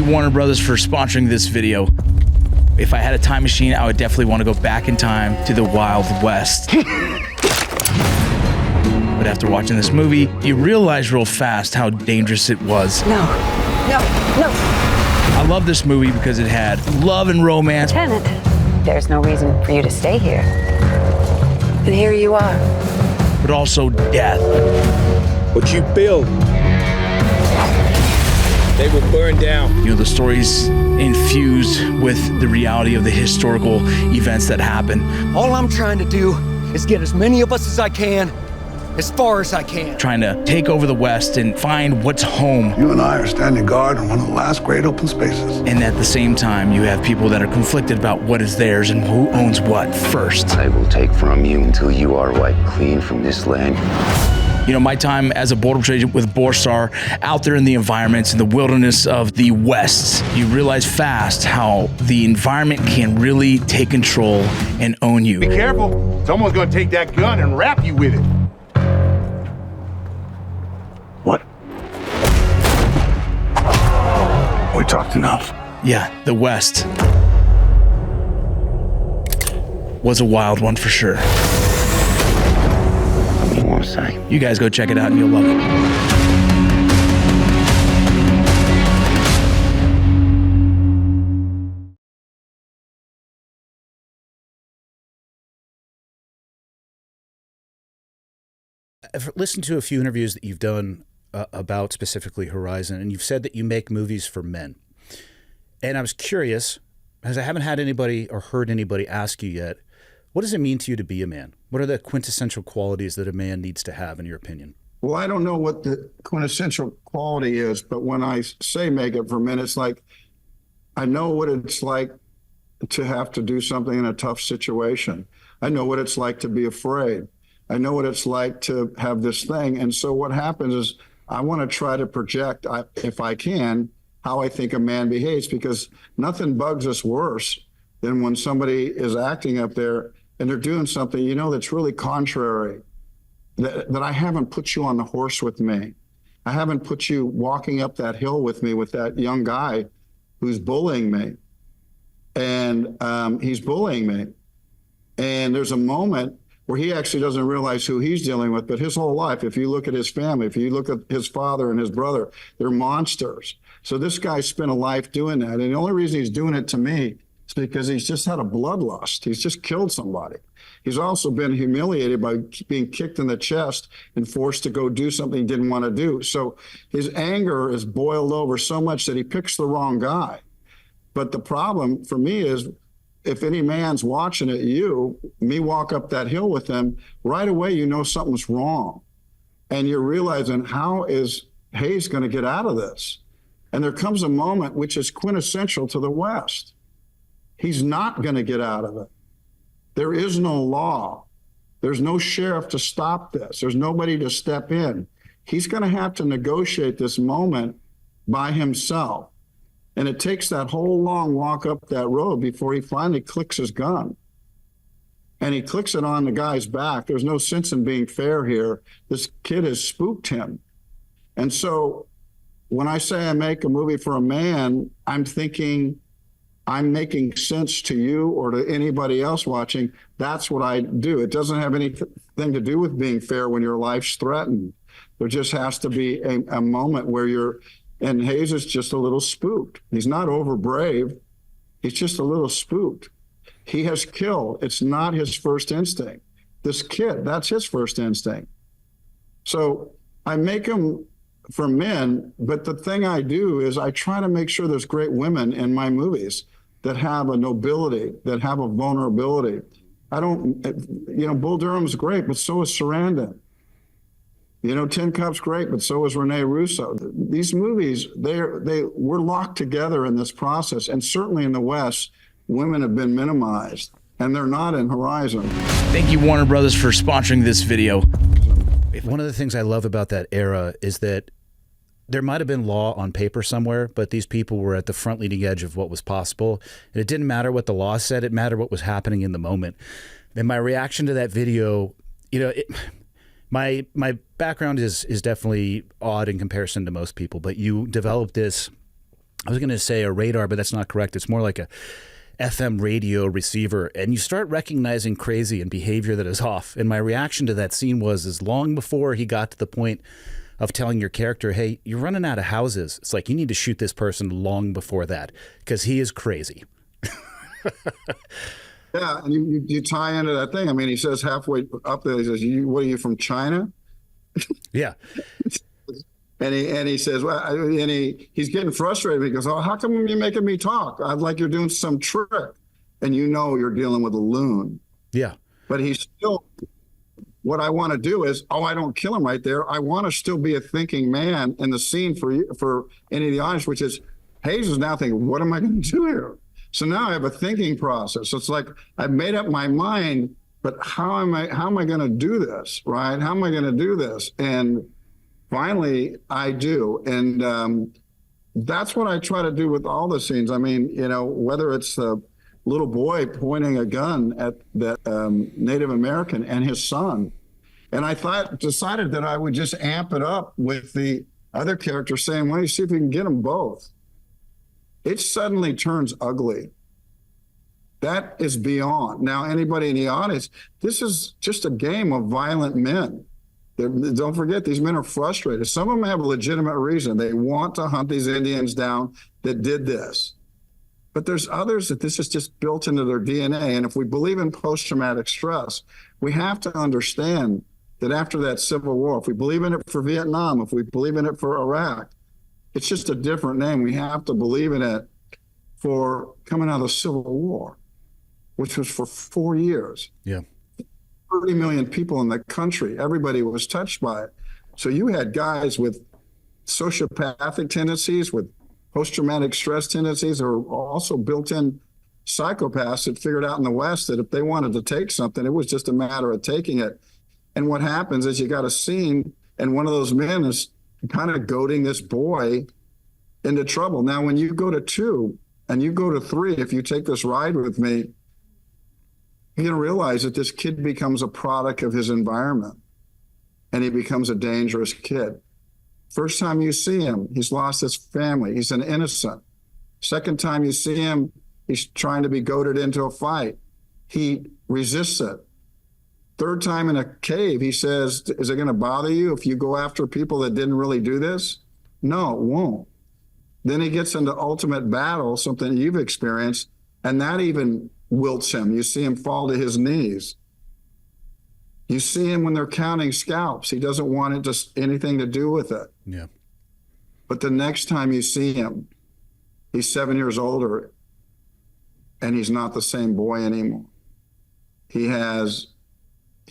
Warner Brothers for sponsoring this video. If I had a time machine, I would definitely want to go back in time to the Wild West. But after watching this movie, you realize real fast how dangerous it was. No. I love this movie because it had love and romance. Lieutenant, there's no reason for you to stay here. And here you are. But also death. What you build, they will burn down. You know, the story's infused with the reality of the historical events that happen. All I'm trying to do is get as many of us as I can, as far as I can. Trying to take over the West and find what's home. You and I are standing guard in one of the last great open spaces. And at the same time, you have people that are conflicted about what is theirs and who owns what first. I will take from you until you are wiped clean from this land. You know, my time as a Border Patrol agent with Borstar, out there in the environments, in the wilderness of the West, you realize fast how the environment can really take control and own you. Be careful. Someone's gonna take that gun and wrap you with it. What? We talked enough. Yeah, the West was a wild one for sure. What do you want to say? You guys go check it out and you'll love it. I've listened to a few interviews that you've done about specifically Horizon, and you've said that you make movies for men. And I was curious, as I haven't had anybody or heard anybody ask you yet, what does it mean to you to be a man? What are the quintessential qualities that a man needs to have, in your opinion? Well, I don't know what the quintessential quality is, but when I say make it for men, it's like I know what it's like to have to do something in a tough situation. I know what it's like to be afraid. I know what it's like to have this thing. And so what happens is I want to try to project, if I can, how I think a man behaves, because nothing bugs us worse than when somebody is acting up there and they're doing something, you know, that's really contrary, that I haven't put you on the horse with me. I haven't put you walking up that hill with me with that young guy who's bullying me. And he's bullying me. And there's a moment where he actually doesn't realize who he's dealing with, but his whole life, if you look at his family, if you look at his father and his brother, they're monsters. So this guy spent a life doing that. And the only reason he's doing it to me is because he's just had a bloodlust. He's just killed somebody. He's also been humiliated by being kicked in the chest and forced to go do something he didn't want to do. So his anger is boiled over so much that he picks the wrong guy. But the problem for me is, if any man's watching it, me walk up that hill with them, right away you know something's wrong. And you're realizing, how is Hayes going to get out of this? And there comes a moment which is quintessential to the West. He's not going to get out of it. There is no law. There's no sheriff to stop this. There's nobody to step in. He's going to have to negotiate this moment by himself. And it takes that whole long walk up that road before he finally clicks his gun. And he clicks it on the guy's back. There's no sense in being fair here. This kid has spooked him. And so when I say I make a movie for a man, I'm thinking I'm making sense to you or to anybody else watching. That's what I do. It doesn't have anything to do with being fair when your life's threatened. There just has to be a moment where you're, and Hayes is just a little spooked. He's not over brave. He's just a little spooked. He has killed. It's not his first instinct. This kid, that's his first instinct. So I make him for men, but the thing I do is I try to make sure there's great women in my movies that have a nobility, that have a vulnerability. I don't, you know, Bull Durham's great, but so is Sarandon. You know, Tin Cup's great, but so is Rene Russo. These movies, we're locked together in this process. And certainly in the West, women have been minimized, and they're not in Horizon. Thank you, Warner Brothers, for sponsoring this video. One of the things I love about that era is that there might have been law on paper somewhere, but these people were at the front leading edge of what was possible. And it didn't matter what the law said. It mattered what was happening in the moment. And my reaction to that video, you know, my background is definitely odd in comparison to most people, but you developed this I was going to say a radar, but that's not correct. It's more like a FM radio receiver, and you start recognizing crazy and behavior that is off. And my reaction to that scene was long before he got to the point of telling your character, hey, you're running out of houses. It's like, you need to shoot this person long before that, because he is crazy. Yeah, and you tie into that thing. I mean, he says halfway up there, he says, what are you, from China? Yeah. And he says, well, and he's getting frustrated because, oh, how come you're making me talk? I'd like you're doing some trick. And you know you're dealing with a loon. Yeah. But he's still, what I want to do is, I don't kill him right there. I want to still be a thinking man in the scene for any of the audience, which is, Hayes is now thinking, what am I going to do here? So now I have a thinking process. So it's like, I've made up my mind, but how am I going to do this, right? How am I going to do this? And finally, I do. And that's what I try to do with all the scenes. I mean, whether it's the little boy pointing a gun at that Native American and his son. And I decided that I would just amp it up with the other character saying, why don't you see if we can get them both? It suddenly turns ugly. That is beyond. Now, anybody in the audience, this is just a game of violent men. Don't forget, these men are frustrated. Some of them have a legitimate reason. They want to hunt these Indians down that did this. But there's others that this is just built into their DNA. And if we believe in post-traumatic stress, we have to understand that after that Civil War, if we believe in it for Vietnam, if we believe in it for Iraq, it's just a different name. We have to believe in it for coming out of the Civil War, which was for 4 years. Yeah. 30 million people in the country. Everybody was touched by it. So you had guys with sociopathic tendencies, with post-traumatic stress tendencies, or also built-in psychopaths that figured out in the West that if they wanted to take something, it was just a matter of taking it. And what happens is you got a scene, and one of those men is kind of goading this boy into trouble. Now, when you go to 2 and you go to 3, if you take this ride with me, you're going to realize that this kid becomes a product of his environment, and he becomes a dangerous kid. First time you see him, he's lost his family. He's an innocent. Second time you see him, he's trying to be goaded into a fight. He resists it. Third time in a cave, he says, is it going to bother you if you go after people that didn't really do this? No, it won't. Then he gets into ultimate battle, something you've experienced, and that even wilts him. You see him fall to his knees. You see him when they're counting scalps. He doesn't want just anything to do with it. Yeah. But the next time you see him, he's 7 years older, and he's not the same boy anymore. He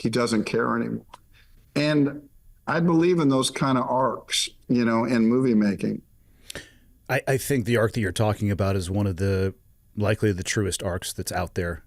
doesn't care anymore. And I believe in those kind of arcs, in movie making. I think the arc that you're talking about is one of likely the truest arcs that's out there.